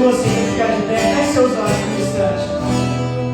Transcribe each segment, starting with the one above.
Você ficar de pé, feche seus olhos por um instante.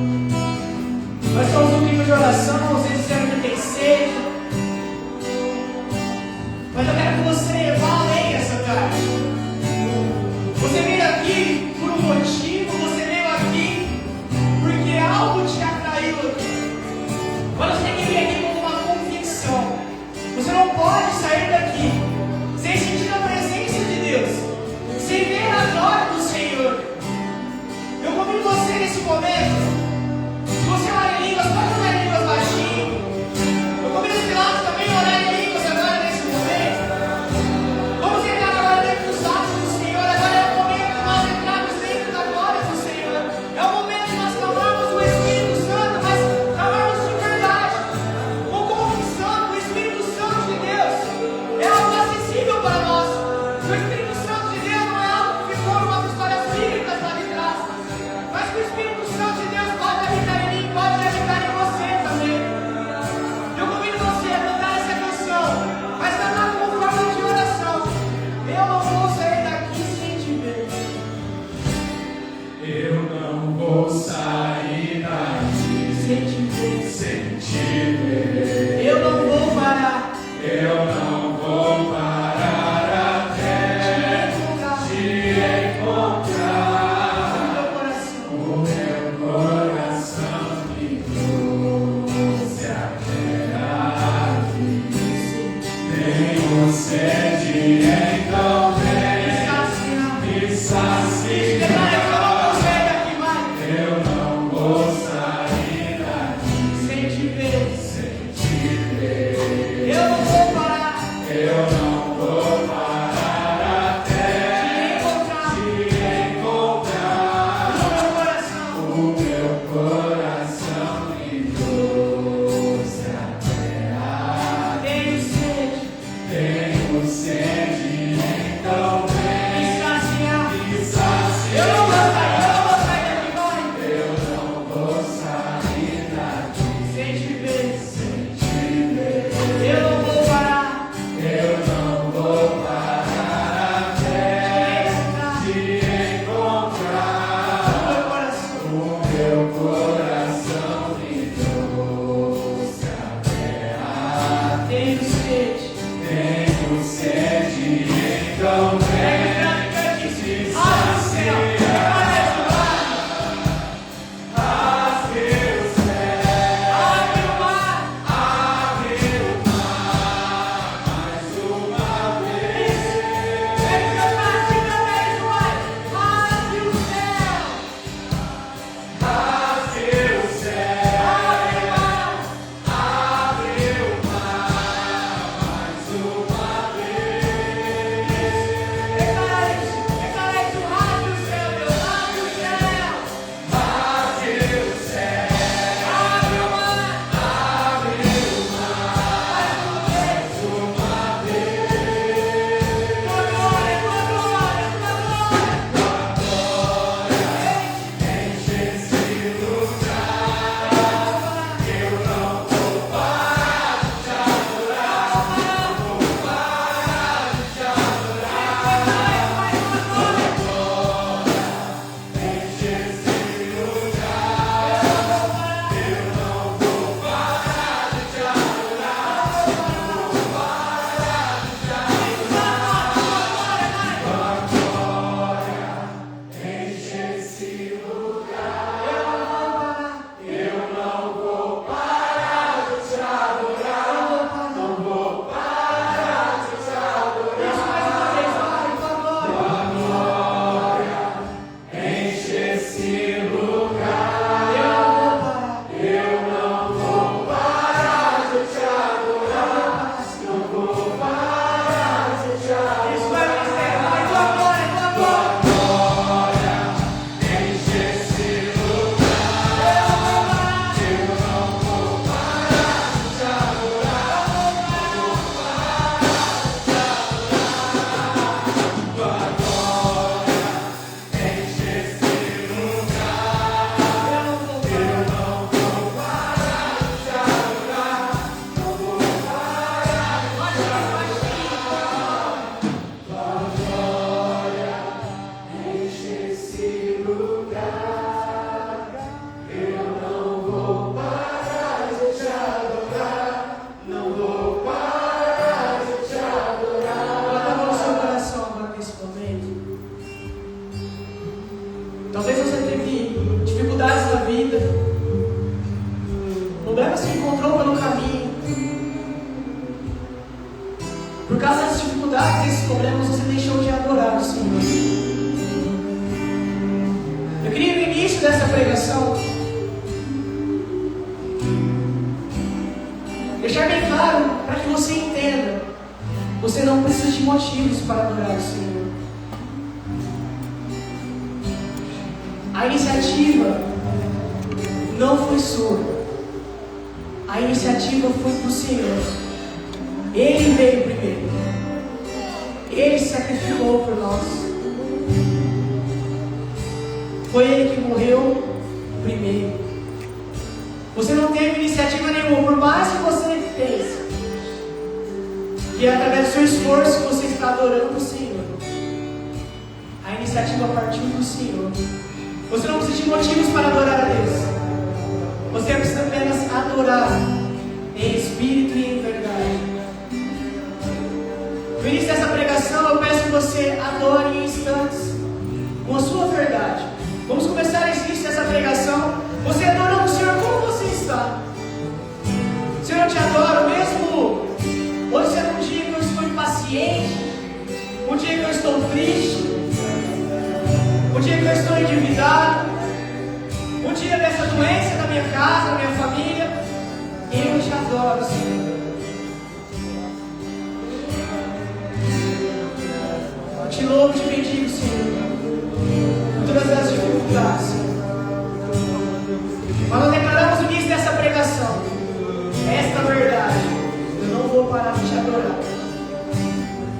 adorar.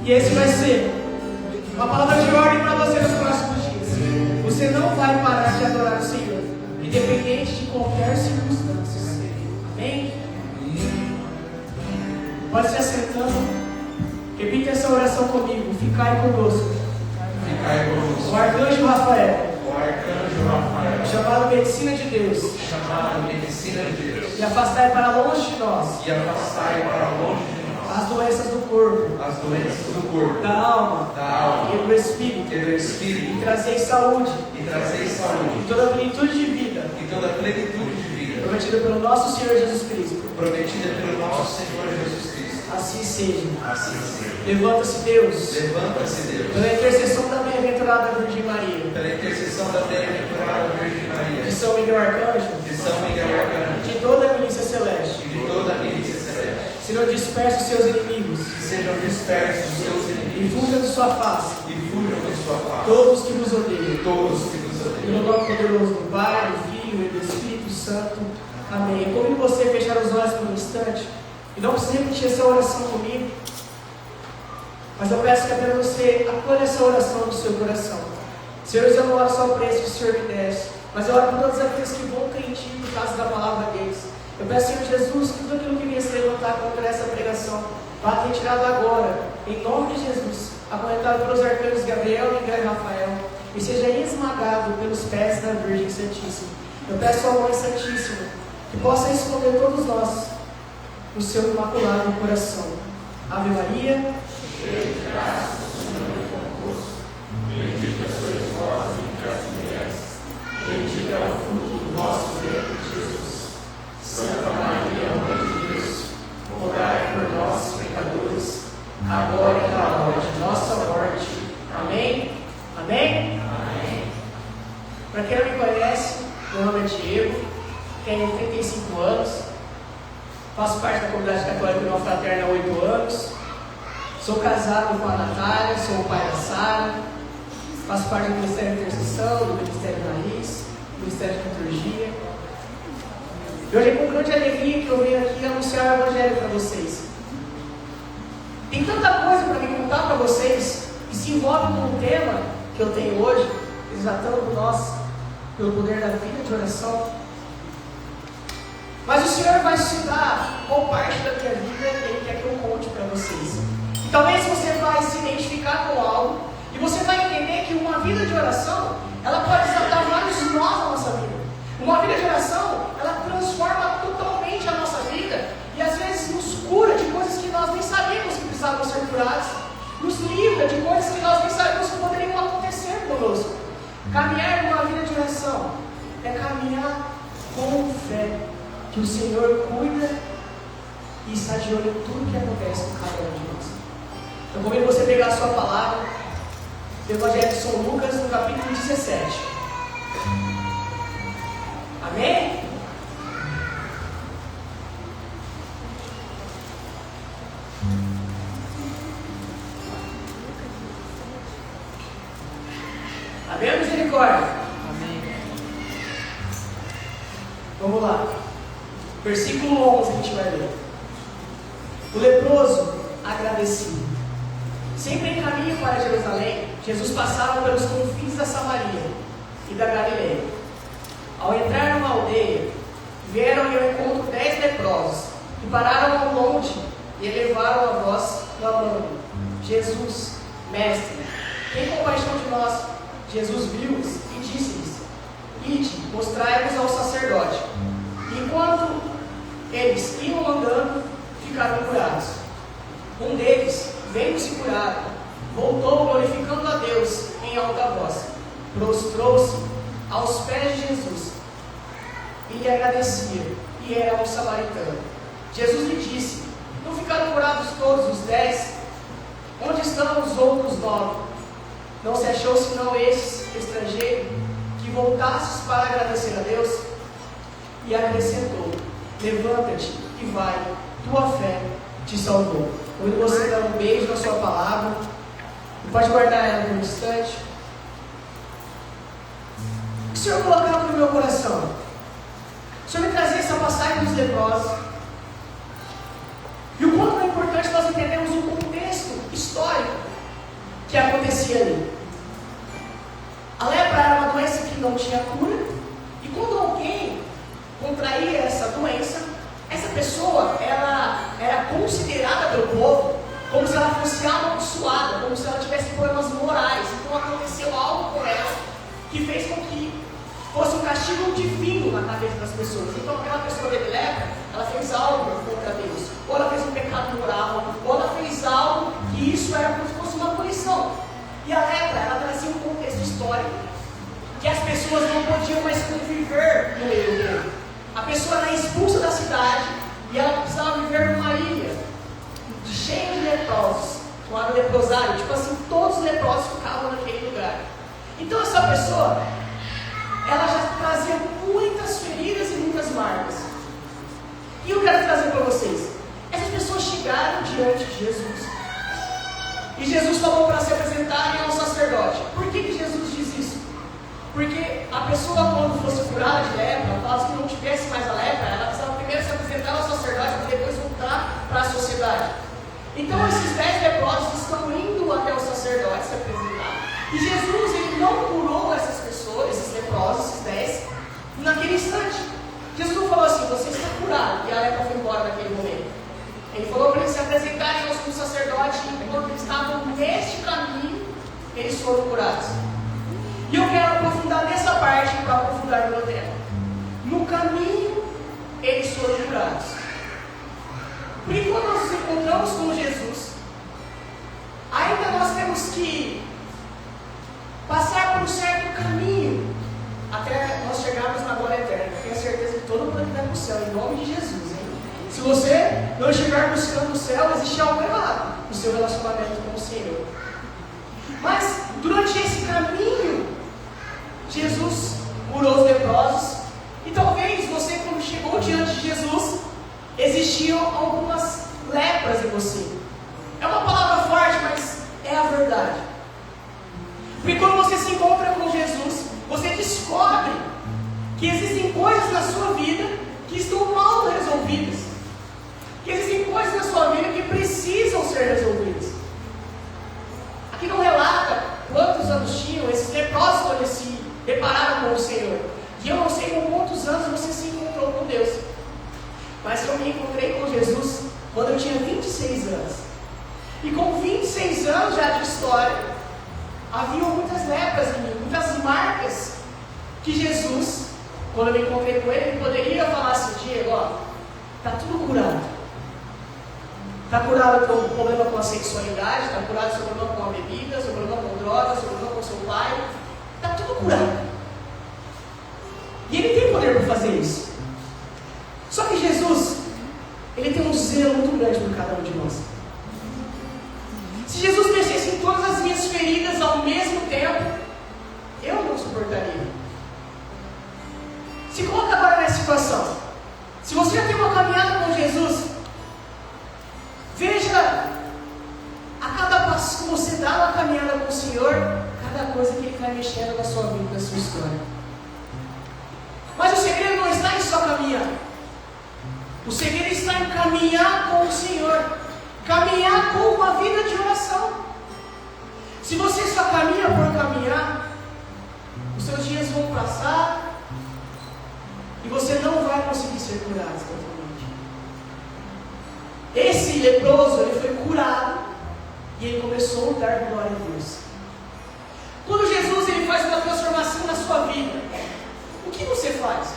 E esse vai ser uma palavra de ordem para você nos próximos dias. Você não vai parar de adorar o Senhor, independente de qualquer circunstância. Amém? Pode se assentando. Repita essa oração comigo. Ficai conosco. Ficai conosco. O arcanjo Rafael. O arcanjo Rafael. Chamado Medicina de Deus. Chamado Medicina de Deus. E afastai para longe de nós. E afastai para longe de nós as doenças do corpo. As doenças do corpo. Da alma. Da alma. E do espírito. E do espírito. E trazei saúde. E trazei saúde. E toda plenitude de vida. E toda plenitude de vida. Prometida pelo nosso Senhor Jesus Cristo. Prometida pelo nosso Senhor Jesus Cristo. Assim seja. Assim seja. Levanta-se Deus. Levanta-se Deus. Pela intercessão da bem-aventurada Virgem Maria. Pela intercessão da bem-aventurada Virgem Maria. De São Miguel Arcanjo. De São Miguel Arcanjo. De toda a milícia celeste. De toda a milícia celeste. Senhor, dispersa os seus inimigos. Que sejam dispersos os seus inimigos. E fujam de sua face. E fujam de sua face. Todos que vos odeiam. Todos que vos odeiam. No nome poderoso do Pai, do Filho e do Espírito Santo. Amém. Eu convido você a fechar os olhos por um instante. E não precisa repetir essa oração comigo. Mas eu peço que apenas você acolha essa oração no seu coração. Senhor, eu não oro só por esse que o Senhor me desse, mas eu oro por todos aqueles que vão ter em ti por causa da palavra deles. Eu peço, Senhor Jesus, que tudo aquilo que vinha se levantar contra essa pregação vá ter retirado agora, em nome de Jesus, acorrentado pelos arcanjos Gabriel, Miguel e Rafael, e seja esmagado pelos pés da Virgem Santíssima. Eu peço à Mãe Santíssima que possa esconder todos nós no seu imaculado coração. Ave Maria, cheia de graça, o Senhor é convosco. Bendita sois vós entre as mulheres. Bendito é o fruto do vosso ventre, Jesus. Santa Maria, Mãe de Deus, rogai por nós, pecadores, agora e na hora de nossa morte. Amém? Amém? Amém. Para quem não me conhece, meu nome é Diego, tenho 35 anos, faço parte da comunidade católica União Fraterna há 8 anos. Sou casado com a Natália, sou o pai da Sara, faço parte do Ministério de Intercessão, do Ministério Raiz, do Ministério de Liturgia. E hoje é com grande alegria que eu venho aqui anunciar o Evangelho para vocês. Tem tanta coisa para me contar para vocês que se envolve com o tema que eu tenho hoje, exaltando nós pelo poder da vida de oração. Mas o Senhor vai citar qual parte da minha vida Ele quer que eu conte para vocês. E talvez você vai se identificar com algo e você vai entender que uma vida de oração, ela pode exaltar vários nós na nossa vida. Uma vida de oração, ela transforma totalmente a nossa vida e às vezes nos cura de coisas que nós nem sabíamos que precisavam ser curadas, nos livra de coisas que nós nem sabíamos que poderiam acontecer conosco. Caminhar numa vida de oração é caminhar com fé, que o Senhor cuida e está de olho em tudo que acontece com cada um de nós. Eu convido você a pegar a sua palavra do Evangelho de São Lucas, no capítulo 17. Amém? Amém, misericórdia? Amém. Vamos lá. Versículo 11 a gente vai ler. O leproso agradecido. Sempre em caminho para Jerusalém, Jesus passava pelos confins da Samaria e da Galileia. Ao entrar numa aldeia, vieram-lhe ao encontro 10 leprosos, que pararam ao longe e elevaram a voz, clamando: Jesus, Mestre, tem compaixão de nós. Jesus viu-os e disse-lhes: Ide, mostrai-vos ao sacerdote. E enquanto eles iam andando, ficaram curados. Um deles, vendo-se curado, voltou glorificando a Deus em alta voz, prostrou-se aos pés de Jesus e lhe agradecia, e era um samaritano. Jesus lhe disse: Não ficaram curados todos os 10? Onde estão os outros 9? Não se achou senão esses estrangeiros que voltasses para agradecer a Deus? E acrescentou: Levanta-te e vai, tua fé te salvou. Quando você dá um beijo na sua palavra, e pode guardar ela por um instante. O que o Senhor colocava no meu coração? O Senhor me trazia essa passagem dos leprosos. E o quanto é importante nós entendermos que acontecia ali. A lepra era uma doença que não tinha cura, e quando alguém contraía essa doença, essa pessoa ela era considerada pelo povo como se ela fosse amaldiçoada, como se ela tivesse problemas morais. Então aconteceu algo com ela que fez com que fosse um castigo divino na cabeça das pessoas. Então aquela pessoa de lepra, ela fez algo contra Deus, ou ela fez um pecado moral, ou ela fez algo que isso era como se fosse uma punição. E a lepra, ela trazia um contexto histórico que as pessoas não podiam mais conviver no meio do povo. A pessoa era expulsa da cidade e ela precisava viver numa ilha cheia de leprosos, chamada leprosário. Tipo assim, todos os leprosos ficavam naquele lugar. Então essa pessoa, ela já trazia muitas feridas e muitas marcas. E eu quero trazer para vocês, essas pessoas chegaram diante de Jesus, e Jesus falou para se apresentarem ao sacerdote. Por que Jesus diz isso? Porque a pessoa, quando fosse curada de lepra, caso que não tivesse mais a lepra, ela precisava primeiro se apresentar ao sacerdote para depois voltar para a sociedade. Então esses 10 leprosos estão indo até o sacerdote se apresentar. E Jesus, ele não curou essas pessoas, esses leprosos, esses 10, naquele instante. Jesus não falou assim, você está curado, e a lepra foi embora naquele momento. Ele falou para eles se apresentarem ao sacerdote, e quando eles estavam neste caminho, eles foram curados. E eu quero aprofundar nessa parte para aprofundar no meu tema. No caminho, eles foram curados. Porque quando nós nos encontramos com Jesus, ainda nós temos que passar por um certo caminho até nós chegarmos na glória eterna. Eu tenho certeza que todo mundo vai para o céu, em nome de Jesus. Hein? Se você não estiver buscando o céu, existe algo errado no seu relacionamento com o Senhor. Mas durante esse caminho, Jesus curou os leprosos. E talvez você, quando chegou diante de Jesus, existiam algumas lepras em você. É uma palavra forte, mas é a verdade. Porque quando você se encontra com Jesus, você descobre que existem coisas na sua vida que estão mal resolvidas, que existem coisas na sua vida que precisam ser resolvidas. Aqui não relata quantos anos tinham esses leprosos quando eles se depararam com o Senhor. E eu não sei com quantos anos você se encontrou com Deus, mas eu me encontrei com Jesus quando eu tinha 26 anos. E com 26 anos já de história, havia muitas lepras em mim, muitas marcas que Jesus, quando eu me encontrei com ele, poderia falar assim, Diego, ó, está tudo curado. Está curado com o problema com a sexualidade, está curado seu problema com a bebida, seu problema com drogas, seu problema com seu pai. Está tudo curado. E ele tem poder para fazer isso. Só que Jesus, ele tem um zelo muito grande por cada um de nós. Se Jesus mexesse em todas as minhas feridas ao mesmo tempo, eu não suportaria. Se coloca agora nessa situação. Se você já tem uma caminhada com Jesus, veja a cada passo que você dá uma caminhada com o Senhor, cada coisa que Ele vai mexendo na sua vida, na sua história. Mas o segredo não está em só caminhar. O segredo está em caminhar com o Senhor, caminhar com uma vida de oração. Se você só caminha por caminhar, os seus dias vão passar e você não vai conseguir ser curado totalmente. Esse leproso, ele foi curado e ele começou a dar glória a Deus. Quando Jesus ele faz uma transformação na sua vida, o que você faz?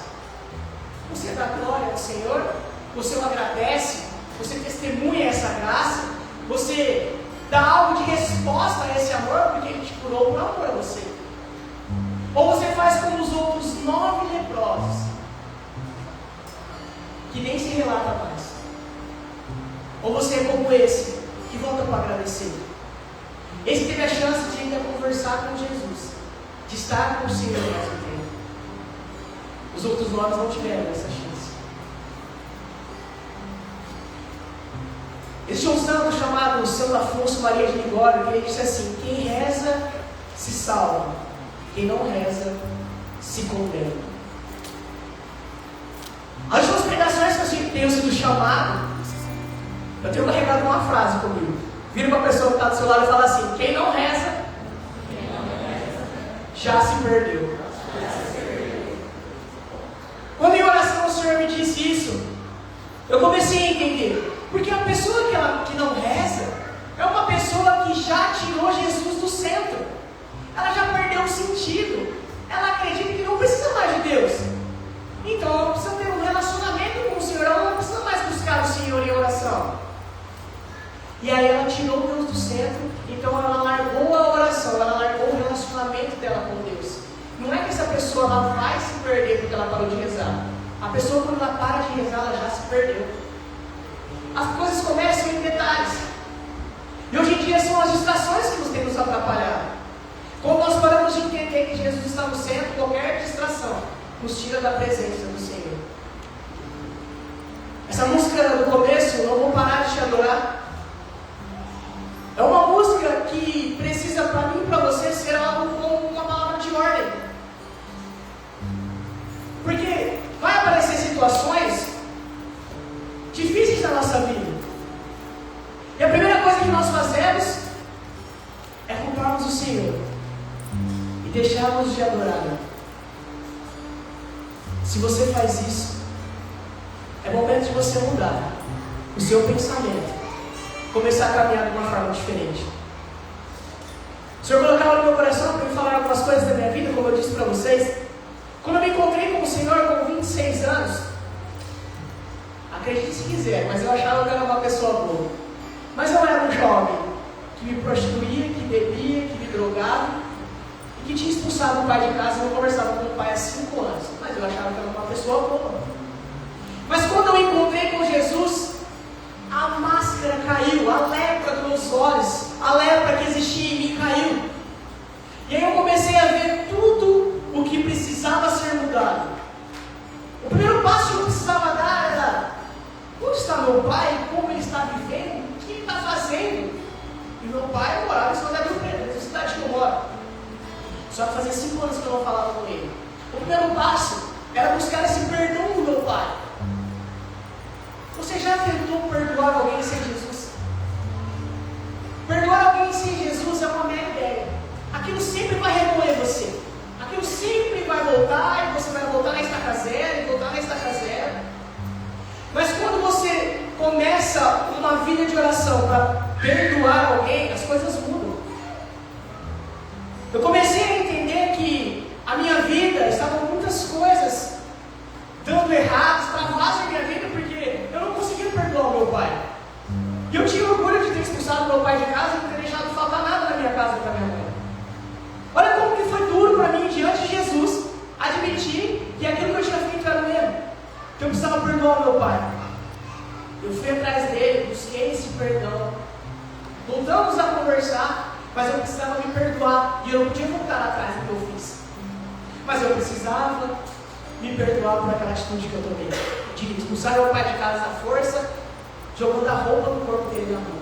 Você dá glória ao Senhor? Você o agradece? Você testemunha essa graça? Você dá algo de resposta a esse amor, porque Ele te curou por amor a você? Ou você faz como os outros 9 leprosos, que nem se relata mais? Ou você é como esse, que volta para agradecer? Esse teve a chance de ainda conversar com Jesus, de estar com o Senhor ao mesmo tempo. Os outros 9 não tiveram essa chance. Existe um santo chamado Santo Afonso Maria de Ligório, que ele disse assim: quem reza se salva, quem não reza se condena. As últimas pregações que eu tenho sido chamado, eu tenho carregado uma frase comigo. Vira para a pessoa que está do seu lado e fala assim: quem não reza, já se perdeu. Quando em oração o Senhor me disse isso, eu comecei a entender. Porque a pessoa que não reza é uma pessoa que já tirou Jesus do centro. Ela já perdeu o sentido. Ela acredita que não precisa mais de Deus. Então ela não precisa ter um relacionamento com o Senhor. Ela não precisa mais buscar o Senhor em oração. E aí ela tirou Deus do centro. Então ela largou a oração. Ela largou o relacionamento dela com Deus. Não é que essa pessoa ela vai se perder porque ela parou de rezar. A pessoa, quando ela para de rezar, ela já se perdeu. As coisas começam em detalhes. E hoje em dia são as distrações que nos têm nos atrapalhado. Quando nós paramos de entender que Jesus está no centro, qualquer distração nos tira da presença do Senhor. Essa música do começo, Não Vou Parar de Te Adorar, é uma música que precisa, para mim e para você, ser algo como uma palavra de ordem. Porque vai aparecer situações difíceis na nossa vida. E a primeira coisa que nós fazemos é culparmos o Senhor e deixarmos de adorar. Se você faz isso, é momento de você mudar o seu pensamento, começar a caminhar de uma forma diferente. O Senhor colocava no meu coração para me falar algumas coisas da minha vida, como eu disse para vocês. Quando eu me encontrei com o Senhor com 26 anos, acredite se quiser, mas eu achava que eu era uma pessoa boa. Mas eu era um jovem que me prostituía, que bebia, que me drogava e que tinha expulsado o pai de casa. Eu não conversava com o pai há 5 anos, mas eu achava que eu era uma pessoa boa. Mas quando eu encontrei com Jesus, a máscara caiu, a lepra dos meus olhos, a lepra que existia em mim caiu. E aí eu comecei a ver tudo o que precisava ser mudado. O primeiro passo que eu precisava dar era: onde está meu pai? Como ele está vivendo? O que ele está fazendo? E meu pai morava em São José do Rio Preto, nessa cidade que eu moro. Só que fazia 5 anos que eu não falava com ele. O primeiro passo era buscar esse perdão do meu pai. Você já tentou perdoar alguém sem Jesus? Perdoar alguém sem Jesus é uma mera ideia. Aquilo sempre vai remoer você. Aquilo sempre vai voltar, e você vai voltar na estaca zero, e voltar na estaca zero. Mas quando você começa uma vida de oração para perdoar alguém, as coisas mudam. Eu comecei a entender que a minha vida estava com muitas coisas dando errados, travadas na minha vida, porque eu não conseguia perdoar o meu pai. E eu tinha orgulho de ter expulsado meu pai de casa e não ter deixado faltar nada na minha casa para minha mãe. Olha como que foi duro para mim, diante de Jesus, admitir que aquilo que eu tinha feito era o mesmo, que eu precisava perdoar o meu pai. Eu fui atrás dele, busquei esse perdão. Voltamos a conversar, mas eu precisava me perdoar. E eu não podia voltar atrás do que eu fiz. Mas eu precisava me perdoar por aquela atitude que eu tomei, de expulsar meu pai de casa à força, jogando a roupa do corpo dele na rua.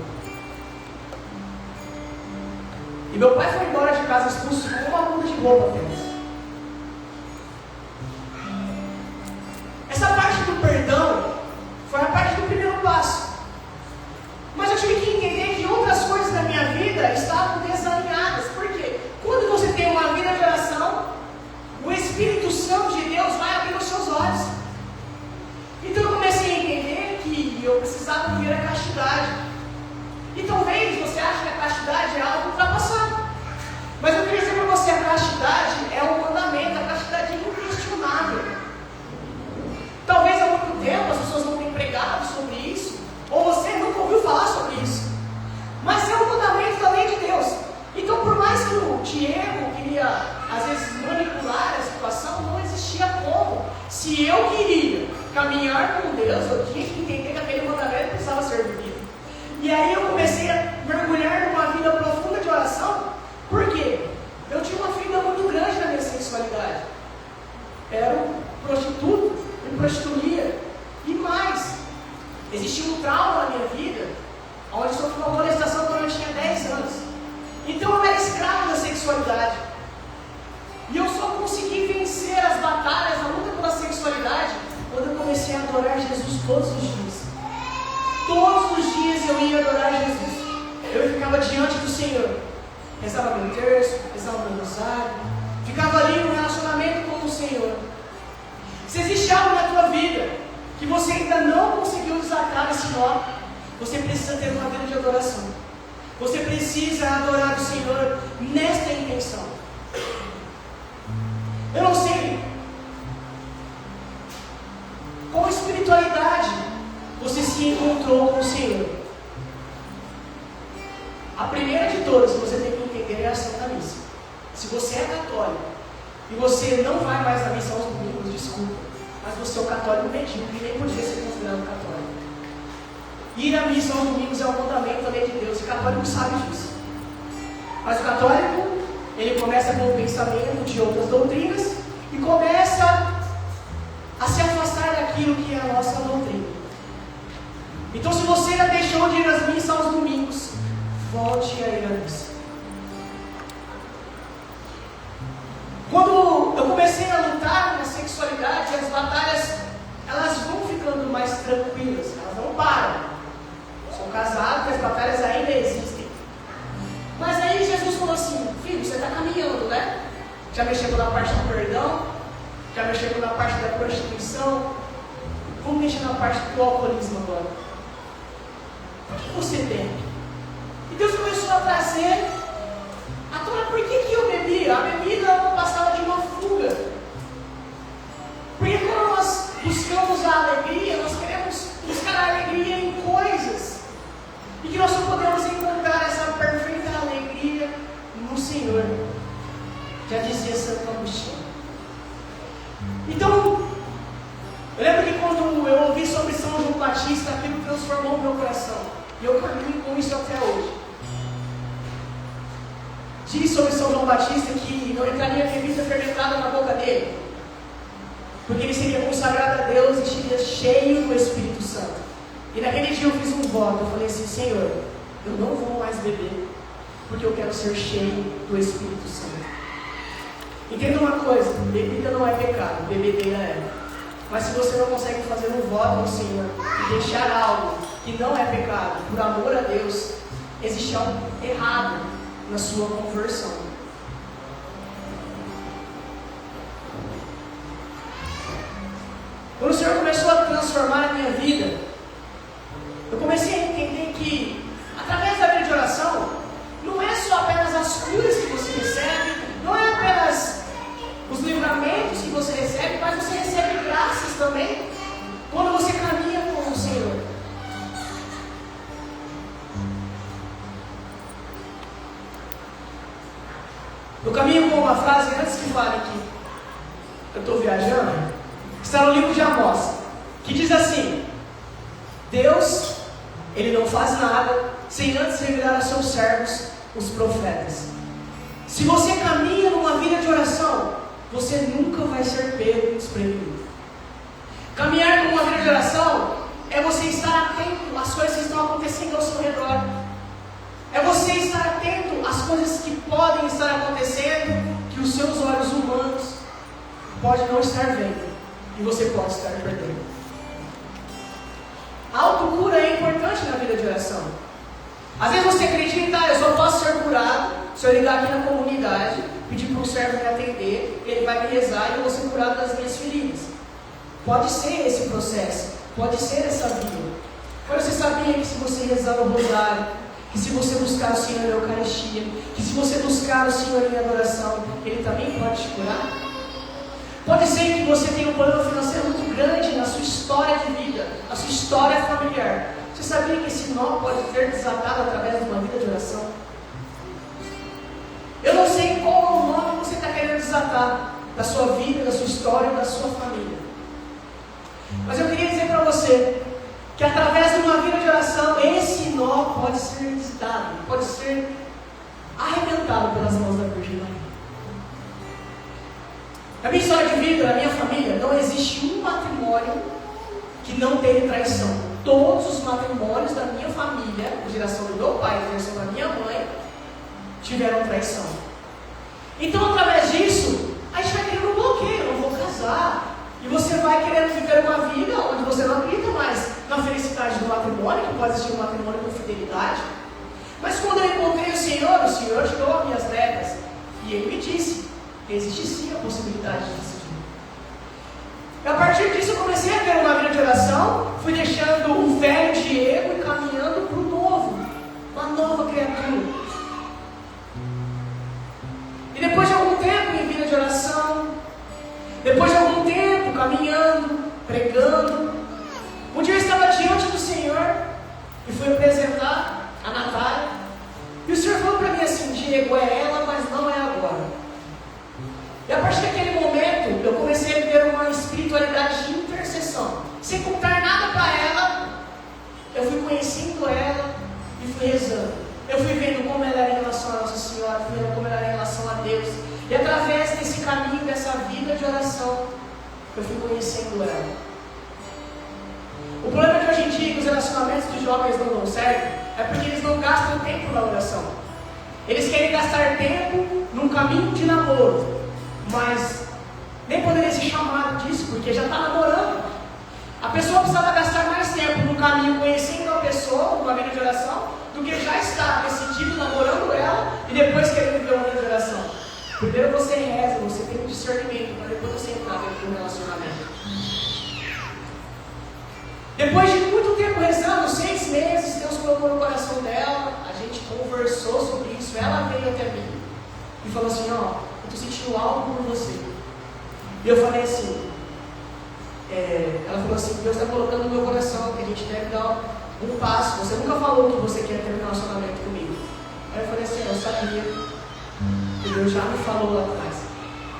E meu pai foi embora de casa expulso com uma muda de roupa apenas. Essa parte do perdão foi a parte do primeiro passo. Mas eu tive que entender que outras coisas da minha vida estavam desalinhadas. Por quê? Quando você tem uma vida de oração, o Espírito Santo de Deus vai abrir os seus olhos. Então eu comecei a entender que eu precisava viver a castidade. E talvez você ache que a castidade é algo ultrapassado. Mas eu queria dizer para você, a castidade é um mandamento, a castidade é inquestionável. Talvez há muito tempo as pessoas não tenham pregado sobre isso, ou você nunca ouviu falar sobre isso. Mas é um mandamento da lei de Deus. Então, por mais que o Diego queria, às vezes, manipular a situação, não existia como. Se eu queria caminhar com Deus, eu tinha que entender que aquele mandamento precisava ser vivido. E aí eu comecei a mergulhar numa vida profunda de oração. Por quê? Eu tinha uma ferida muito grande na minha sexualidade. Era um prostituto, me prostituía. E mais, existia um trauma na minha vida, onde sofri uma molestação quando eu tinha 10 anos. Então eu era escravo da sexualidade. E eu só consegui vencer as batalhas, a luta pela sexualidade, quando eu comecei a adorar Jesus todos os dias. Todos os dias eu ia adorar Jesus. eu ficava diante do Senhor, rezava meu terço, rezava meu rosário, ficava ali no relacionamento com o Senhor. Se existe algo na tua vida que você ainda não conseguiu desatar esse nó, você precisa ter uma vida de adoração. Você precisa adorar o Senhor nesta intenção. Eu não sei qual espiritualidade você se encontrou com o Senhor. A primeira de todas que você tem que entender é a Santa Missa. Se você é católico e você não vai mais à missa aos domingos, desculpa, mas você é um católico medíocre e nem podia ser considerado católico. Ir à missa aos domingos é um mandamento da lei de Deus, e o católico sabe disso. Mas o católico, ele começa com o pensamento de outras doutrinas e começa a se afastar daquilo que é a nossa doutrina. Então, se você já deixou de ir às missas aos domingos, volte a ir à missa. Quando eu comecei a lutar na sexualidade, as batalhas, elas vão ficando mais tranquilas, elas não param. Sou casado, as batalhas ainda existem. Mas aí Jesus falou assim: filho, você está caminhando, né? Já mexeu na parte do perdão, já mexeu na parte da prostituição, vamos mexer na parte do alcoolismo agora. O que você tem? E Deus começou a trazer à tona por que eu bebia. A bebida não passava de uma fuga. Porque quando nós buscamos a alegria, nós queremos buscar a alegria em coisas, e que nós só podemos encontrar essa perfeita alegria no Senhor. Já dizia Santo Agostinho. Então, eu lembro que quando eu ouvi sobre São João Batista, aquilo transformou o meu coração. E eu caminho com isso até hoje. Diz sobre São João Batista que não entraria bebida fermentada na boca dele, porque ele seria consagrado a Deus e seria cheio do Espírito Santo. E naquele dia eu fiz um voto, eu falei assim: Senhor, eu não vou mais beber, porque eu quero ser cheio do Espírito Santo. Entenda uma coisa, bebida não é pecado, bebedeira é. Mas se você não consegue fazer um voto ao Senhor e deixar algo que não é pecado, por amor a Deus, existe algo errado na sua conversão. Quando o Senhor começou a transformar a minha vida, eu comecei a entender que, através da vida de oração, não é só apenas as curas que você recebe, não é apenas os livramentos que você recebe, mas você recebe graças também quando você caminha com o Senhor. Eu caminho com uma frase, antes que fale que eu estou viajando, está no livro de Amós, que diz assim: Deus, Ele não faz nada sem antes revelar a seus servos, os profetas. Se você caminha numa vida de oração, você nunca vai ser pego desprevenido. Caminhar com uma vida de oração é você estar atento às coisas que estão acontecendo ao seu redor. É você estar atento às coisas que podem estar acontecendo, que os seus olhos humanos podem não estar vendo, e você pode estar perdendo. A autocura é importante na vida de oração. Às vezes você acredita: eu só posso ser curado se eu ligar aqui na comunidade, pedir para um servo me atender, ele vai me rezar e eu vou ser curado das minhas feridas. Pode ser esse processo, pode ser essa vida. Mas você sabia que se você rezar o rosário, que se você buscar o Senhor na Eucaristia, que se você buscar o Senhor em adoração, Ele também pode te curar? Pode ser que você tenha um problema financeiro muito grande na sua história de vida, na sua história familiar. Você sabia que esse nó pode ser desatado através de uma vida de oração? Eu não sei qual é o nó que você está querendo desatar da sua vida, da sua história, da sua família. Mas eu queria dizer para você que através de uma vida de oração, esse nó pode ser desatado, pode ser arrebentado pelas mãos da Virgem Maria. Na minha história de vida, na minha família, não existe um matrimônio que não teve traição. Todos os matrimônios da minha família, da geração do meu pai, da geração da minha mãe, tiveram traição. Então, através disso, a gente vai querendo um bloqueio: eu não vou casar. E você vai querendo viver uma vida onde você não acredita mais na felicidade do matrimônio, que pode existir um matrimônio com fidelidade. Mas quando eu encontrei o Senhor tirou as minhas regras. E Ele me disse que existe sim a possibilidade de decidir. E a partir disso eu comecei a ter uma vida de oração, fui deixando o velho Diego e caminhando para o novo, uma nova criatura. E depois de algum tempo em vida de oração, depois de algum tempo caminhando, pregando, um dia eu estava diante do Senhor e fui apresentar a Natália. E o Senhor falou para mim assim: Diego, é ela, mas não é agora. E a partir daquele momento, eu comecei a viver uma espiritualidade de intercessão. Sem contar nada para ela, eu fui conhecendo ela e fui rezando. Eu fui vendo como ela era em relação a Nossa Senhora, fui vendo como ela era em relação a Deus. E através desse caminho, dessa vida de oração, eu fui conhecendo ela. O problema de hoje em dia, que os relacionamentos dos jovens não dão certo, é porque eles não gastam tempo na oração. Eles querem gastar tempo num caminho de namoro, mas nem poderia ser chamado disso, porque já está namorando. A pessoa precisava gastar mais tempo no caminho conhecendo a pessoa, numa vida de oração, do que já estar decidido namorando ela e depois querendo viver uma vida de oração. Primeiro você reza, você tem um discernimento, para depois você entrar dentro do relacionamento. Depois de muito tempo rezando, 6 meses, Deus colocou no coração dela, a gente conversou sobre isso, ela veio até mim e falou assim: ó, eu estou sentindo algo por você. E eu falei assim, ela falou assim: Deus está colocando no meu coração que a gente deve dar um passo. Você nunca falou que você quer ter um relacionamento comigo. Aí eu falei assim: eu sabia, que Deus já me falou lá atrás.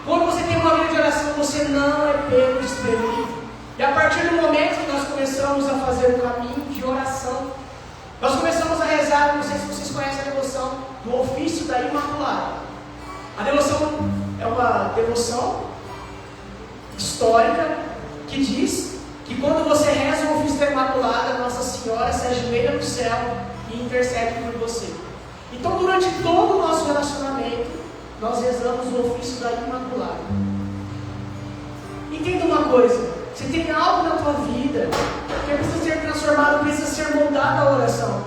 Quando você tem uma vida de oração, você não é pego desprevenido. E a partir do momento que nós começamos a fazer o caminho de oração, nós começamos a rezar, não sei se vocês conhecem a devoção do ofício da Imaculada. A devoção é uma devoção histórica que diz que quando você reza o ofício da Imaculada, Nossa Senhora se ajoelha no céu e intercede por você. Então, durante todo o nosso relacionamento, nós rezamos o ofício da Imaculada. Entenda uma coisa: se tem algo na tua vida que precisa ser transformado, precisa ser moldado a oração.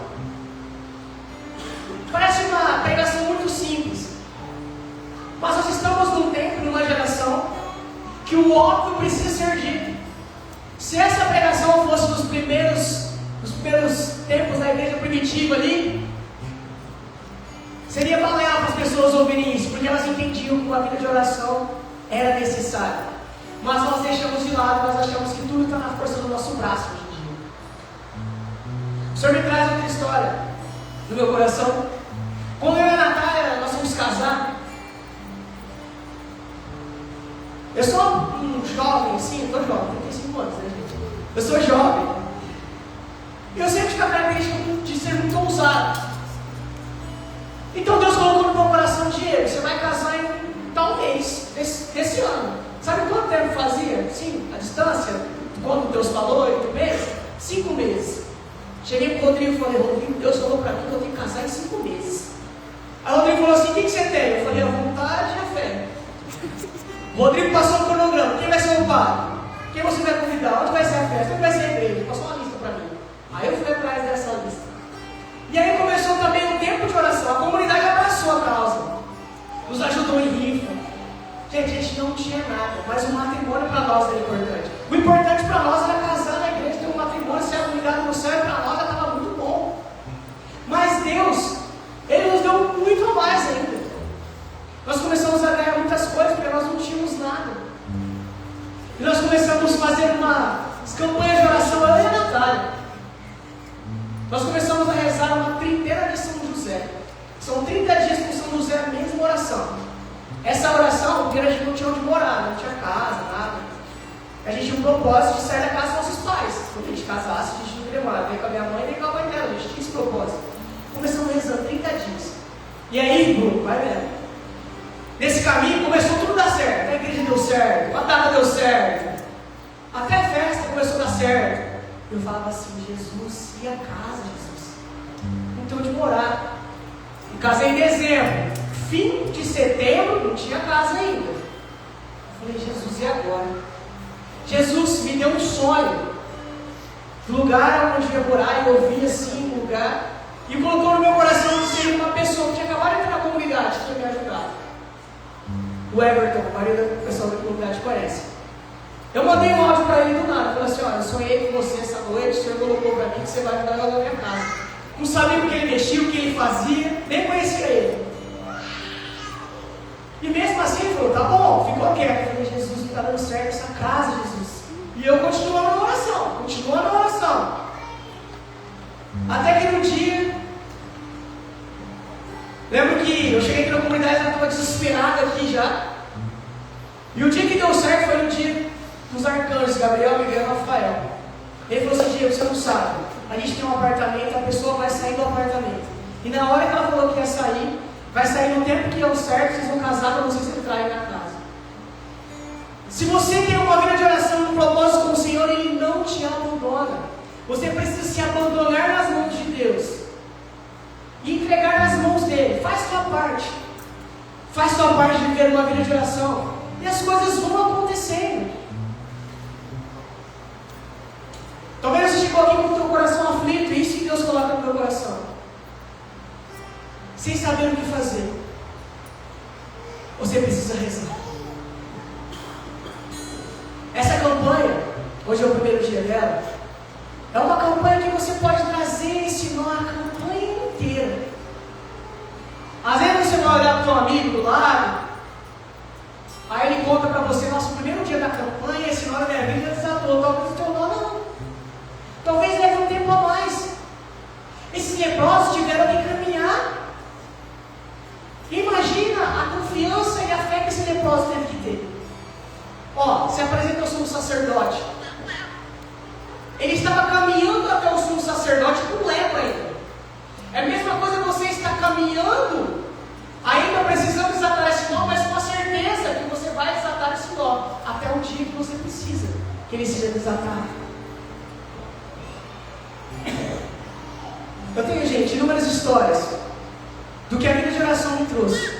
Parece uma pregação muito simples, mas nós estamos num tempo, numa geração, que o óbvio precisa ser dito. Se essa pregação fosse nos primeiros tempos da igreja primitiva ali, seria balear para as pessoas ouvirem isso, porque elas entendiam que uma vida de oração era necessária. Mas nós deixamos de lado, nós achamos que tudo está na força do nosso braço hoje em dia. O Senhor me traz outra história no meu coração. Quando eu e a Natália, nós fomos casar, eu sou um jovem, sim, eu estou jovem, 35 anos, né, gente? Eu sou jovem. E eu sempre tive a característica de ser muito ousado. Então Deus colocou no meu coração: Diego, você vai casar em tal mês, desse ano. Sabe quanto tempo fazia? Sim, a distância, quando Deus falou, 8 meses? 5 meses. Cheguei para o Rodrigo e falei: Rodrigo, Deus falou para mim que eu tenho que casar em 5 meses. Aí o Rodrigo falou assim: o que você tem? Eu falei: a vontade e a fé. O Rodrigo passou o cronograma: quem vai ser o padre? Quem você vai convidar? Onde vai ser a festa? Onde vai ser a igreja? Passou uma lista para mim. Aí eu fui atrás dessa lista. E aí começou também o tempo de oração. A comunidade abraçou a causa, nos ajudou em rifa. Gente, a gente não tinha nada, mas o matrimônio para nós era importante. O importante para nós era casar na igreja, ter um matrimônio, ser cuidado no céu, e para nós já estava muito bom. Mas Deus, Ele nos deu muito a mais ainda. Nós começamos a ganhar muitas coisas, porque nós não tínhamos nada. E nós começamos a fazer umas campanhas de oração, eu e a Natália. Nós começamos a rezar uma trinteira de São José. São 30 dias com São José, a mesma oração. Essa oração, porque a gente não tinha onde morar, não tinha casa, nada. A gente tinha um propósito de sair da casa dos nossos pais. Quando a gente casasse, a gente não queria morar, nem com a minha mãe, nem com a mãe dela. A gente tinha esse propósito. Começamos rezando 30 dias. E aí, Bruno, vai vendo. Nesse caminho começou tudo a dar certo. A igreja deu certo, a data deu certo. Até a festa começou a dar certo. Eu falava assim: Jesus, e a casa, Jesus? Não tem onde morar. E casei em dezembro. Fim de setembro, não tinha casa ainda. Eu falei: Jesus, e agora? Jesus me deu um sonho do lugar onde eu ia morar, e eu vi assim um lugar, e colocou no meu coração comigo uma pessoa que tinha acabado de entrar na comunidade, que tinha me ajudado. O Everton, o marido da pessoa da comunidade conhece. Eu mandei um áudio para ele do nada, falei assim, olha, eu sonhei com você essa noite, o senhor colocou para mim que você vai ajudar eu na minha casa. Não sabia o que ele mexia, o que ele fazia, nem conhecia ele. E mesmo assim ele falou, tá bom, ficou quieto. Eu falei, Jesus, não está dando certo essa casa, Jesus. E eu continuando na oração. Até que no dia, lembro que eu cheguei aqui na comunidade, ela estava desesperada aqui já. E o dia que deu certo foi no dia dos arcanjos, Gabriel, Miguel e Rafael. Ele falou assim, Diego, você não sabe, a gente tem um apartamento, a pessoa vai sair do apartamento. E na hora que ela falou que ia sair, vai sair no tempo que deu certo, vocês vão casar para vocês entrarem na casa. Se você tem uma vida de oração, um propósito com o Senhor, Ele não te abandona. Você precisa se abandonar nas mãos de Deus e entregar nas mãos dele. Faz sua parte. Faz sua parte de viver uma vida de oração. E as coisas vão acontecendo. Talvez você chegou aqui com o teu coração aflito, e isso que Deus coloca no teu coração, sem saber o que fazer. Você precisa rezar. Essa campanha, hoje é o primeiro dia dela, é uma campanha que você pode trazer e ensinar a campanha inteira. Às vezes você vai olhar para o teu amigo do lado, aí ele conta para você, nosso primeiro dia da campanha, esse nome da minha vida desatou, talvez o teu nome não. Talvez leve um tempo a mais. Esses leprosos tiveram que caminhar. Imagina a confiança e a fé que esse leproso teve que ter. Ó, se apresenta ao sumo sacerdote. Ele estava caminhando até o sumo sacerdote com lepra ainda. É a mesma coisa que você está caminhando, ainda precisando desatar esse nó, mas com a certeza que você vai desatar esse nó até o dia que você precisa que ele seja desatado. Eu tenho, gente, inúmeras histórias do que a vida de oração me trouxe,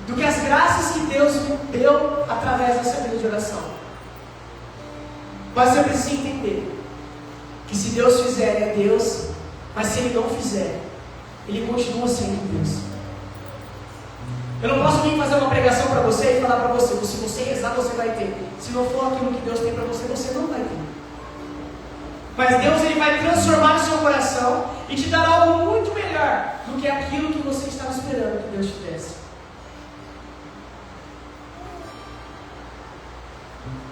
do que as graças que Deus me deu através dessa vida de oração. Mas você precisa entender que se Deus fizer, é Deus, mas se Ele não fizer, Ele continua sendo Deus. Eu não posso vir fazer uma pregação para você e falar para você, se você rezar, você vai ter. Se não for aquilo que Deus tem para você, você não vai ter. Mas Deus, Ele vai transformar o seu coração e te dar algo muito melhor do que aquilo que você estava esperando que Deus te desse.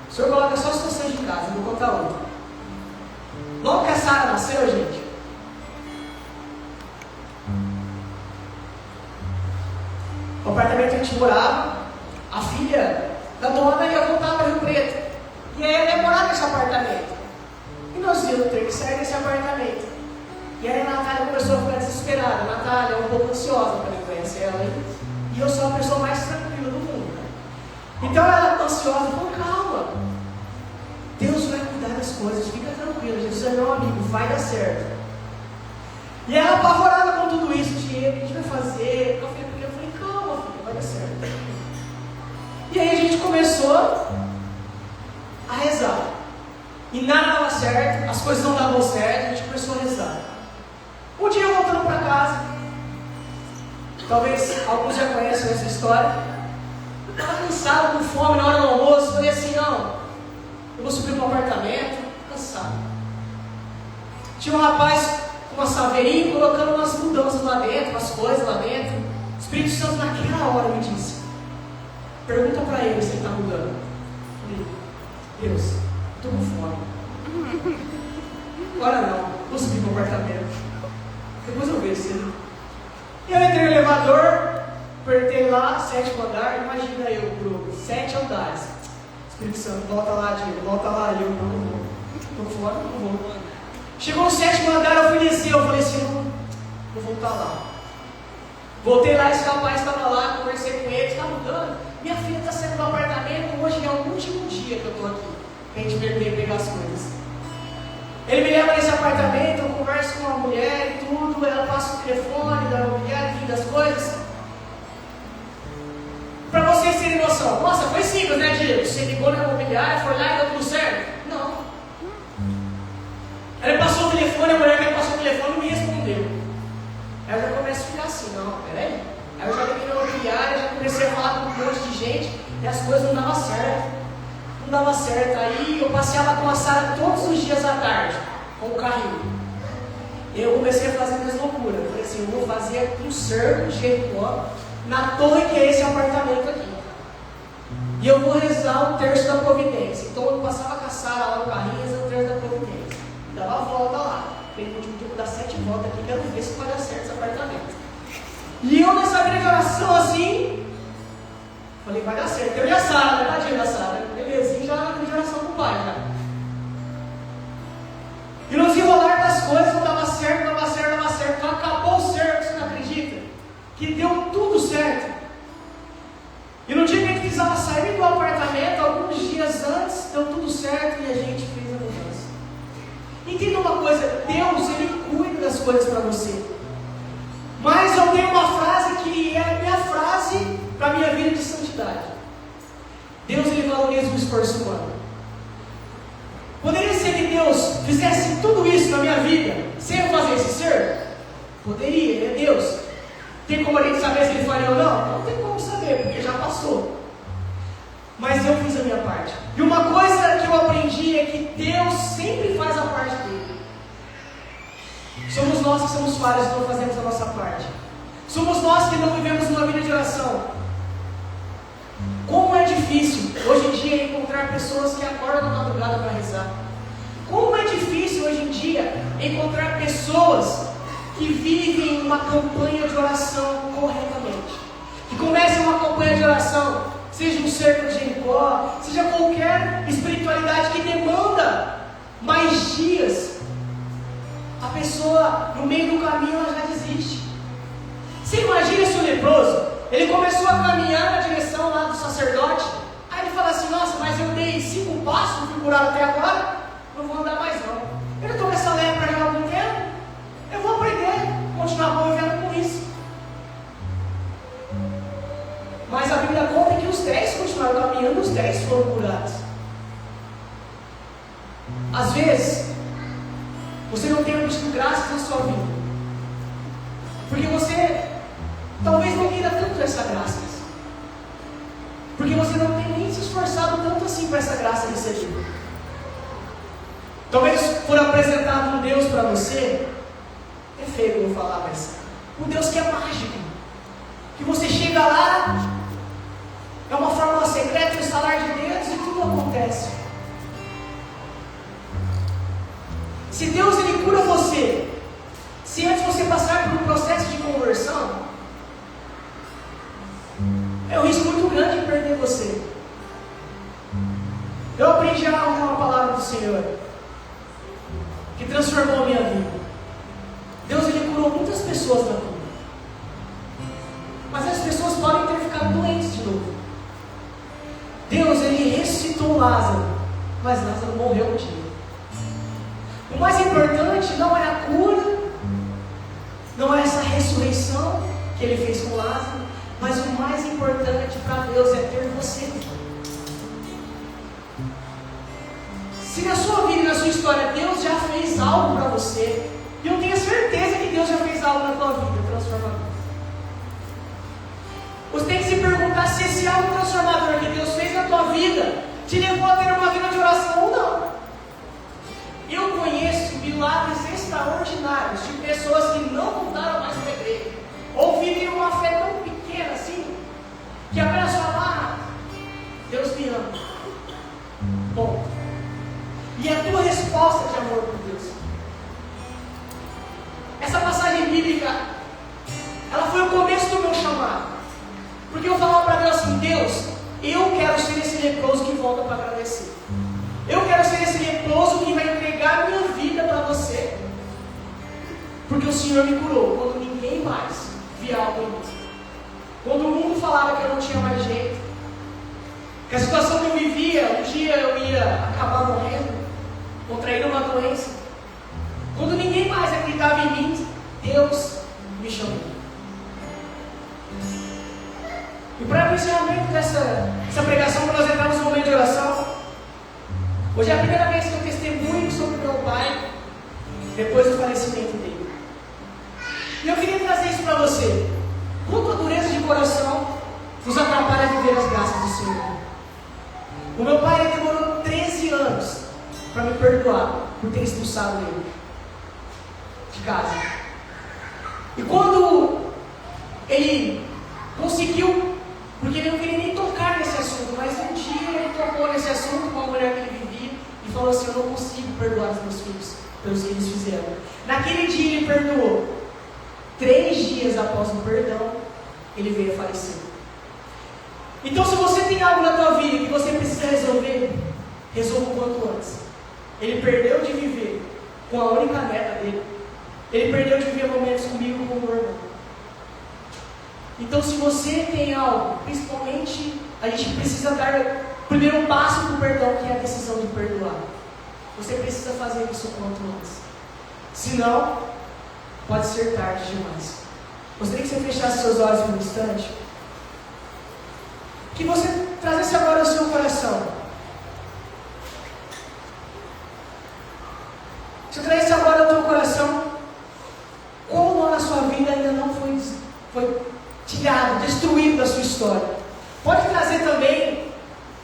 O Senhor coloca só situações de casa, eu vou contar outra. Logo que a Sara nasceu, gente, o apartamento que a gente morava, a filha da dona ia voltar para Rio Preto. E aí ela ia morar nesse apartamento. E nós íamos ter que sair desse apartamento. E aí a Natália começou a ficar desesperada. A Natália é um pouco ansiosa para mim conhecer ela. E eu sou a pessoa mais tranquila do mundo. Então ela ansiosa, falou, calma. Deus vai cuidar das coisas, fica tranquila. Jesus é meu amigo, vai dar certo. E ela apavorada com tudo isso, Diego, o que a gente vai fazer? Eu falei, calma filha, vai dar certo. E aí a gente começou a rezar. E nada dava certo, as coisas não davam certo, a gente começou a rezar. Um dia eu voltando para casa, talvez alguns já conheçam essa história, eu estava cansado, com fome na hora do almoço, falei assim, não, eu vou subir para um apartamento, cansado. Tinha um rapaz com uma saveirinha colocando umas mudanças lá dentro, umas coisas lá dentro. O Espírito Santo naquela hora me disse, pergunta para ele se ele está mudando. Eu falei, Deus, estou com fome. Agora não, vou subir para o apartamento. Depois eu vejo se ele... E eu entrei no elevador, apertei lá, 7º andar, imagina eu, por 7 andares. Espírito Santo, volta lá, Diego, volta lá, eu não vou. Estou com fome, não vou. Chegou no 7º andar, eu fui descer, eu falei assim, vou voltar lá. Voltei lá, esse rapaz estava lá, conversei com ele, está mudando. Minha filha está saindo do apartamento, hoje é o último dia que eu estou aqui. A gente veio pegar as coisas. Ele me leva nesse apartamento, eu converso com uma mulher e tudo, ela passa o telefone da mulher, das coisas. Para vocês terem noção, nossa, foi simples, né, Diego? Você ligou na imobiliária, foi lá e deu tudo certo? Não. Ele passou o telefone, a mulher que passou o telefone me respondeu. Aí eu já começo a ficar assim, não, peraí. Aí eu já liguei na imobiliária, já comecei a falar com um monte de gente e as coisas não davam certo. Não dava certo. Aí eu passeava com a Sara todos os dias à tarde, com o carrinho. E eu comecei a fazer minhas loucuras. Eu falei assim, eu vou fazer um cerco de Jericó na torre que é esse apartamento aqui. E eu vou rezar o terço da providência. Então eu passava com a Sara lá no carrinho, rezando o terço da providência. Dava a volta lá. Falei, no último tempo dar 7 voltas aqui, quero ver se vai dar certo esse apartamento. E eu nessa vida de oração assim, falei, vai dar certo. Eu e a Sara, né? Tadinha da Sara. Belezinho, já na vida de oração com o pai, já. E no desenrolar das coisas, não dava certo, não dava certo, não dava certo. Então acabou o cerco, você não acredita? Que deu tudo certo. E no dia que a gente precisava sair do apartamento, alguns dias antes, deu tudo certo e a gente fez a mudança. Entenda uma coisa, Deus, Ele cuida das coisas para você. Mas eu tenho uma frase que é a minha frase para a minha vida de santidade. Deus, Ele valoriza o esforço humano. Poderia ser que Deus fizesse tudo isso na minha vida sem eu fazer esse ser? Poderia, Ele é Deus. Tem como a gente saber se Ele faria ou não? Não tem como saber, porque já passou. Mas eu fiz a minha parte. E uma coisa que eu aprendi é que Deus sempre faz a parte dele. Somos nós que somos falhos e não fazemos a nossa parte. Somos nós que não vivemos uma vida de oração. Como é difícil hoje em dia encontrar pessoas que acordam na madrugada para rezar. Como é difícil hoje em dia encontrar pessoas que vivem uma campanha de oração corretamente. Que comecem uma campanha de oração, seja um cerco de Jericó, seja qualquer espiritualidade que demanda mais dias. A pessoa, no meio do caminho, ela já desiste. Você imagina se o leproso, ele começou a caminhar na direção lá do sacerdote, aí ele fala assim, nossa, mas eu dei 5 passos, não fui curado até agora, não vou andar mais não. Eu não estou com essa lepra já há algum tempo, eu vou aprender, continuar convivendo com isso. Mas a Bíblia conta que os 10 continuaram caminhando, os 10 foram curados. Às vezes, você não tem obtido graças na sua vida, porque você talvez não queira tanto essa graça, porque você não tem nem se esforçado tanto assim para essa graça recebida. Talvez for apresentado um Deus para você, é feio que eu vou falar, mas um Deus que é mágico, que você chega lá, é uma fórmula secreta, um estalar de dedos e tudo acontece. Se Deus Ele cura você, se antes você passar por um processo de conversão, é um risco muito grande de perder você. Eu aprendi a ouvir uma palavra do Senhor que transformou a minha vida. Deus Ele curou muitas pessoas na vida, mas as pessoas podem ter ficado doentes de novo. Deus Ele ressuscitou Lázaro, mas Lázaro morreu um dia. O mais importante não é a cura, não é essa ressurreição que Ele fez com Lázaro, mas o mais importante para Deus é ter você. Se na sua vida e na sua história Deus já fez algo para você, e eu tenho certeza que Deus já fez algo na tua vida transformador. Você tem que se perguntar se esse algo transformador que Deus fez na tua vida te levou a ter uma vida de oração ou não. Eu conheço milagres extraordinários de pessoas que não voltaram mais para a igreja, ou vivem uma fé tão pequena assim, que apenas falar, Deus me ama. Bom, e a tua resposta de amor por Deus. Essa passagem bíblica, ela foi o começo do meu chamado. Porque eu falava para Deus assim, Deus, eu quero ser esse leproso que volta para agradecer. Eu quero ser esse leproso que vai entregar minha vida para você. Porque o Senhor me curou quando ninguém mais via algo em mim. Quando o mundo falava que eu não tinha mais jeito, que a situação que eu vivia, um dia eu ia acabar morrendo, contraindo uma doença. Quando ninguém mais acreditava em mim, Deus me chamou. E para o encerramento dessa pregação, para nós entrarmos no momento de oração, hoje é a primeira vez que eu testemunho sobre meu pai, depois do falecimento dele. E eu queria trazer coração nos atrapalha a viver as graças do Senhor. O meu pai demorou 13 anos para me perdoar por ter expulsado ele de casa. E quando ele conseguiu, porque ele não queria nem tocar nesse assunto, mas um dia ele tocou nesse assunto com a mulher que ele vivia e falou assim: eu não consigo perdoar os meus filhos pelos que eles fizeram. Naquele dia ele perdoou. 3 dias após o perdão, ele veio a falecer. Então, se você tem algo na tua vida que você precisa resolver, resolva o quanto antes. Ele perdeu de viver com a única meta dele. Ele perdeu de viver momentos comigo com o meu irmão. Então, se você tem algo, principalmente, a gente precisa dar o primeiro passo para o perdão, que é a decisão de perdoar. Você precisa fazer isso o quanto antes. Senão, pode ser tarde demais. Gostaria que você fechasse seus olhos por um instante. Que você trazesse agora ao seu coração. Que você trazesse agora ao teu coração como na sua vida ainda não foi tirado, destruído da sua história. Pode trazer também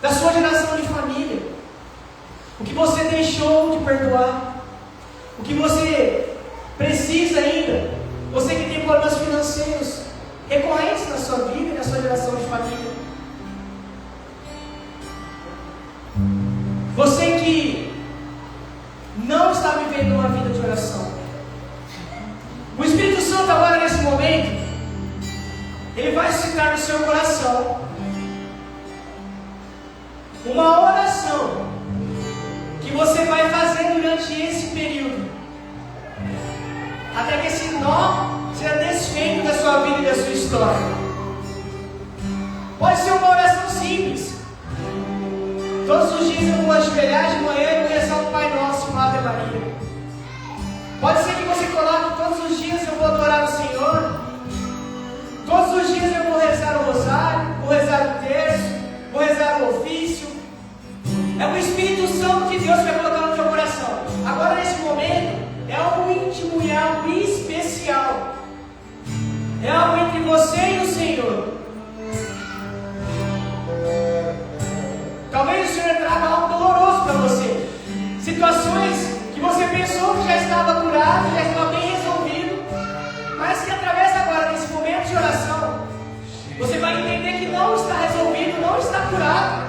da sua geração de família. O que você deixou de perdoar. O que você precisa ainda. Você que tem problemas financeiros recorrentes na sua vida e na sua geração de família. Você que não está vivendo uma vida de oração. O Espírito Santo agora nesse momento, ele vai suscitar no seu coração uma oração que você vai fazer durante esse período, até que esse nó seja desfeito da sua vida e da sua história. Pode ser uma oração simples. Todos os dias eu vou ajoelhar de manhã e vou rezar um Pai Nosso, uma Ave Maria. Pode ser que você coloque: todos os dias eu vou adorar o Senhor. Todos os dias eu vou rezar o rosário, vou rezar o terço, vou rezar o ofício. É o Espírito Santo de Deus que vai colocar no teu coração. Agora, nesse momento, é algo íntimo e algo especial. É algo entre você e o Senhor. Talvez o Senhor traga algo doloroso para você. Situações que você pensou que já estava curado, já estava bem resolvido, mas que através agora desse momento de oração, você vai entender que não está resolvido, não está curado.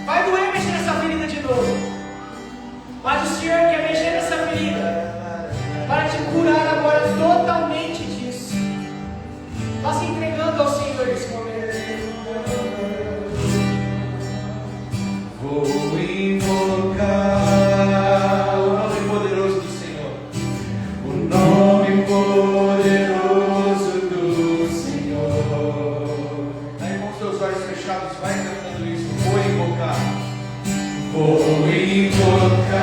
Vai doer mexer nessa ferida de novo. Mas o Senhor quer mexer nessa ferida para te curar agora totalmente disso. Vá se entregando ao Senhor nesse momento. Vou invocar o nome poderoso do Senhor. O nome poderoso do Senhor. Aí com seus olhos fechados, vai cantando isso. Vou invocar. Vou invocar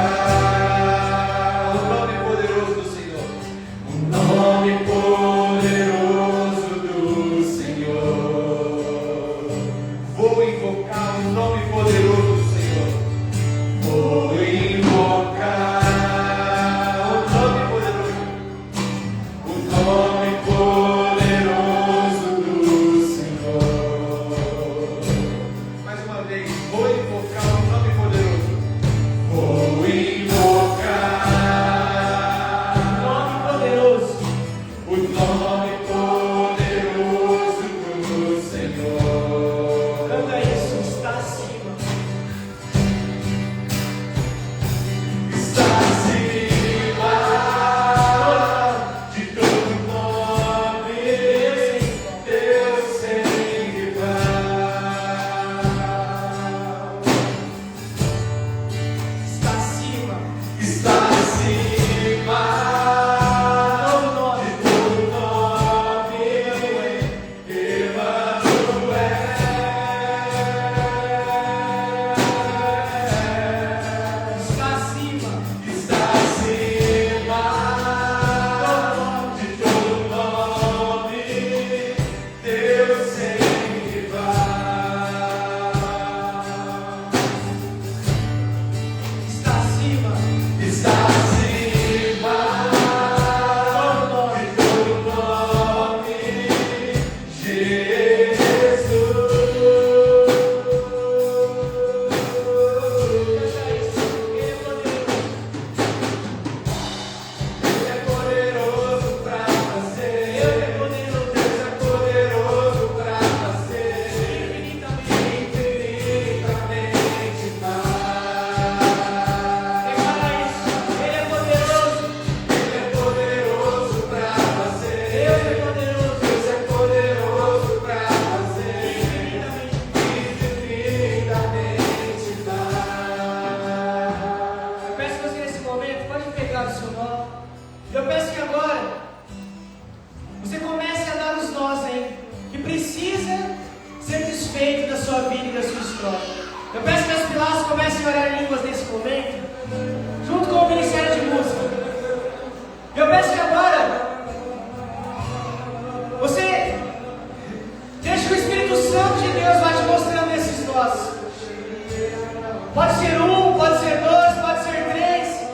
seu nó. Eu peço que agora você comece a dar os nós aí, que precisa ser desfeito da sua vida e da sua história. Eu peço que as pilares comecem a orar em línguas nesse momento, junto com o Ministério de Música. Eu peço que agora você deixe que o Espírito Santo de Deus vá te mostrando esses nós. Pode ser um, pode ser dois, pode ser três.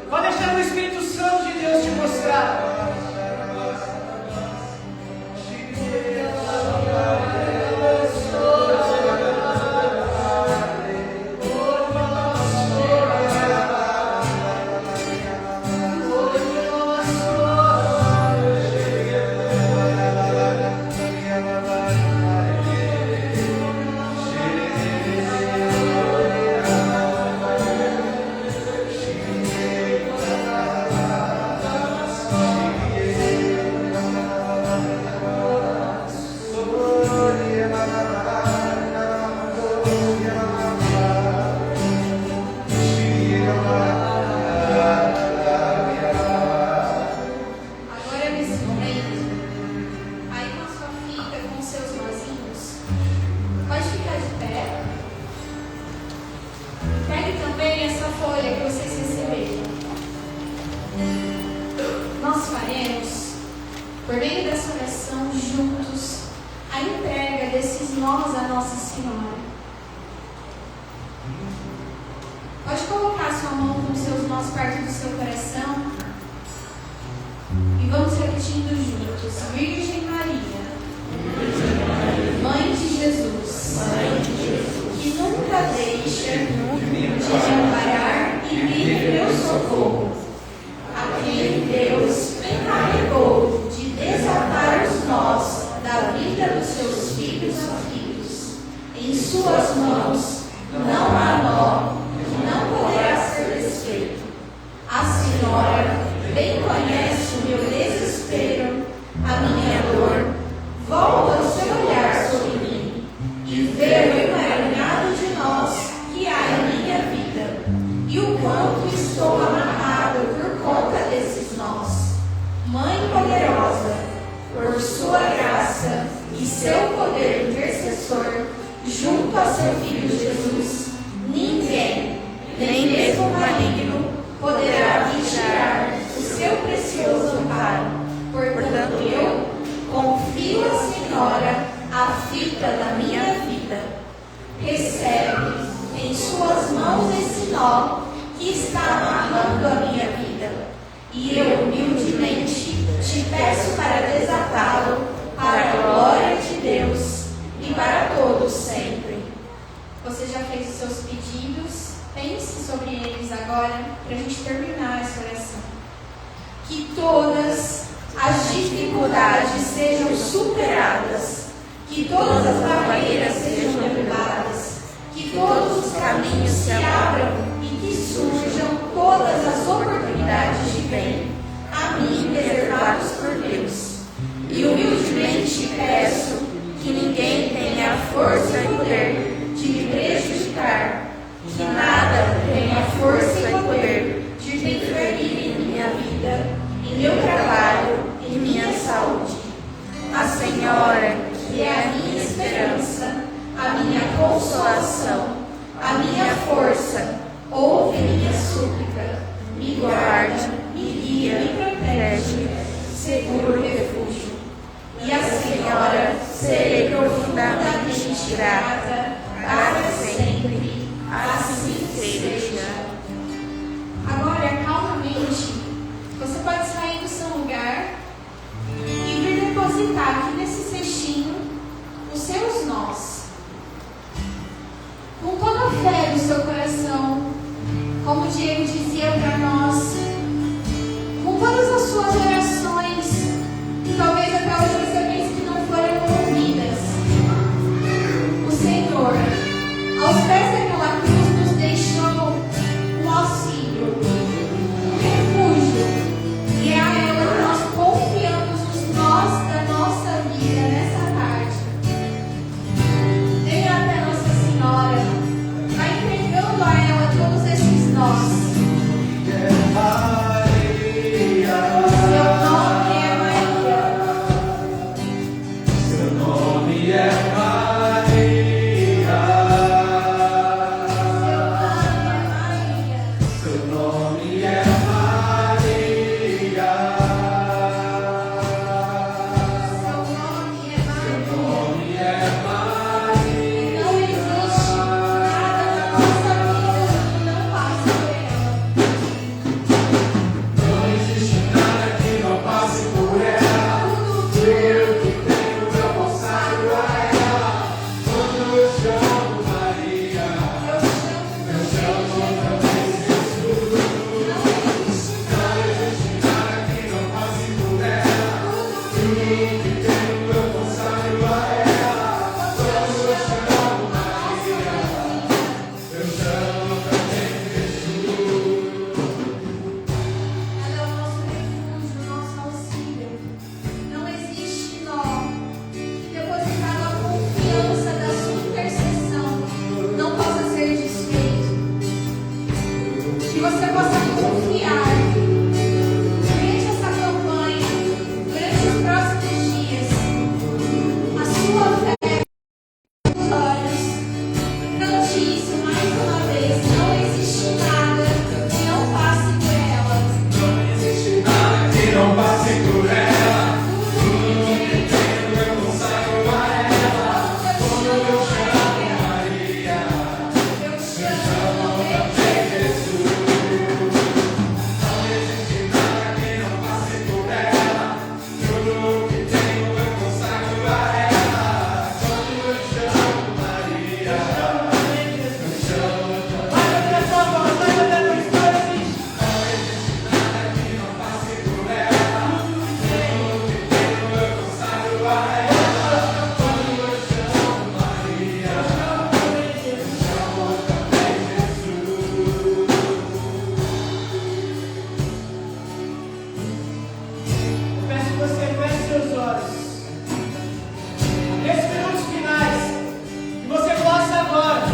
Vai deixando o Espírito Santo de Deus te mostrar. Refúgio, e é a ela que nós confiamos nos nós da nossa vida. Que você possa confiar durante essa campanha, durante os próximos dias, a sua fé nos olhos. Cante isso mais uma vez. Não existe nada que não passe por ela. Não existe nada que não passe por ela. Tudo que tenho eu consagro a ela. Quando eu chamo Maria, Eu chamo também Jesus. Não existe nada que não passe por ela. Tudo que tenho eu consagro a ela. Quando eu chamo Maria, eu chamo também. Vai até a sua voz, vai até a tua história, assim. Não existe nada que não passe por ela. Tudo que tenho eu consagro a ela. Quando eu chamo Maria, eu chamo também Jesus. Eu peço que você feche seus olhos. Nesses minutos finais, que você possa agora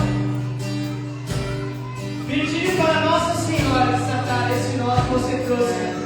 pedir para Nossa Senhora desatar esse nó que você trouxe.